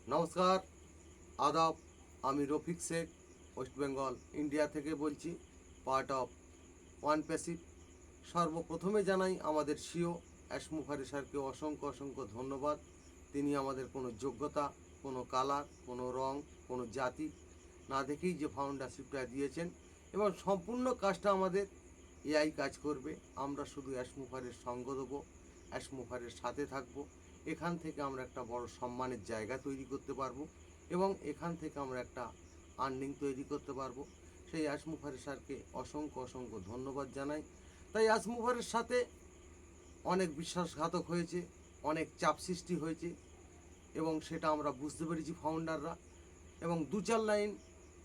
নমস্কার, আদাব। আমি রফিক শেখ, ওয়েস্ট বেঙ্গল ইন্ডিয়া থেকে বলছি, পার্ট অফ ওয়ান প্যাসিভ। সর্বপ্রথমে জানাই আমাদের সিও অ্যাশ মুখার্জি স্যারকে অসংখ্য অসংখ্য ধন্যবাদ। তিনি আমাদের কোনো যোগ্যতা, কোনো কালার, কোনো রং, কোনো জাতি না দেখেই যে ফাউন্ডারশিপটা দিয়েছেন, এবং সম্পূর্ণ কাজটা আমাদের এআই কাজ করবে। আমরা শুধু অ্যাশ মুখার্জির সঙ্গ দেবো, অ্যাশ মুখার্জির সাথে থাকবো। এখান থেকে আমরা একটা বড় সম্মানের জায়গা তৈরি করতে পারবো, এবং এখান থেকে আমরা একটা আর্নিং তৈরি করতে পারবো। সেই অ্যাশ মুখার্জি স্যারকে অসংখ্য অসংখ্য ধন্যবাদ জানাই। তাই অ্যাশ মুখার্জির সাথে অনেক বিশ্বাসঘাতক হয়েছে, অনেক চাপ সৃষ্টি হয়েছে, এবং সেটা আমরা বুঝতে পেরেছি ফাউন্ডাররা। এবং দু চার লাইন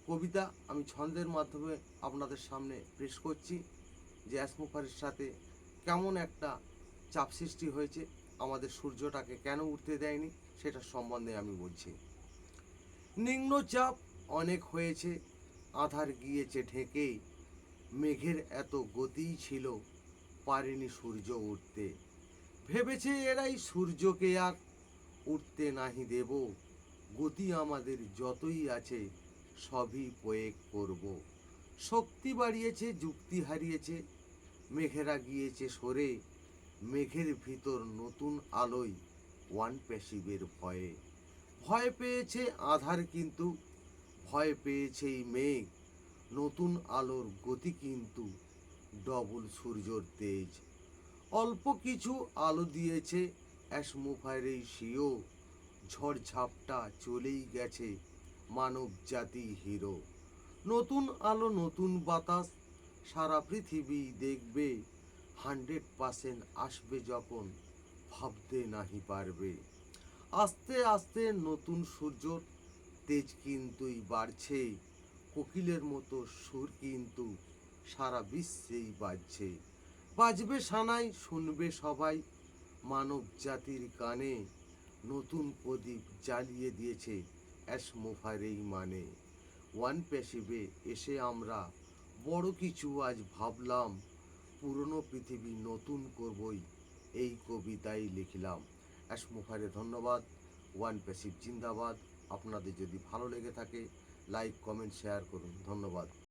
কবিতা আমি ছন্দের মাধ্যমে আপনাদের সামনে পেশ করছি, যে অ্যাশ মুখার্জির সাথে কেমন একটা চাপ সৃষ্টি হয়েছে, আমাদের সূর্যটাকে কেন উঠতে দেয়নি, সেটার সম্বন্ধে আমি বলছি। নিম্নচাপ অনেক হয়েছে, আধার গিয়েছে ঢেকে, মেঘের এত গতিই ছিল, পারেনি সূর্য উঠতে। ভেবেছে এরাই সূর্যকে আর উঠতে নাহি দেব, গতি আমাদের যতই আছে সবই প্রয়োগ করব। শক্তি বাড়িয়েছে, যুক্তি হারিয়েছে, মেঘেরা গিয়েছে সরে, মেঘের ভিতর নতুন আলোয় ওয়ান প্যাসিভের ভয়ে। ভয় পেয়েছে আধার, কিন্তু ভয় পেয়েছে এই মেঘ, নতুন আলোর গতি কিন্তু ডবল সূর্যর তেজ। অল্প কিছু আলো দিয়েছে অ্যাশ মুখার্জি সিও, ঝড়ঝাপটা চলেই গেছে, মানব জাতি হিরো। নতুন আলো, নতুন বাতাস, সারা পৃথিবী দেখবে, 100% আসবে যখন ভাবতে নাহি পারবে। আস্তে আস্তে নতুন সূর্যর তেজ কিন্তুই বাড়ছে, কোকিলের মতো সুর কিন্তু সারা বিশ্বেই বাজছে। বাজবে সানাই, শুনবে সবাই, মানব জাতির গানে, নতুন প্রদীপ জ্বালিয়ে দিয়েছে অ্যাশ মুখার্জি মানে। ওয়ান প্যাসিভে এসে আমরা বড় কিছু আজ ভাবলাম, পুরনো পৃথিবী নতুন করবই, এই কবিতাই লিখলাম। অ্যাশ মুখার্জি ধন্যবাদ। ওয়ান প্যাসিভ জিন্দাবাদ। আপনাদের যদি ভালো লেগে থাকে, লাইক, কমেন্ট, শেয়ার করুন। ধন্যবাদ।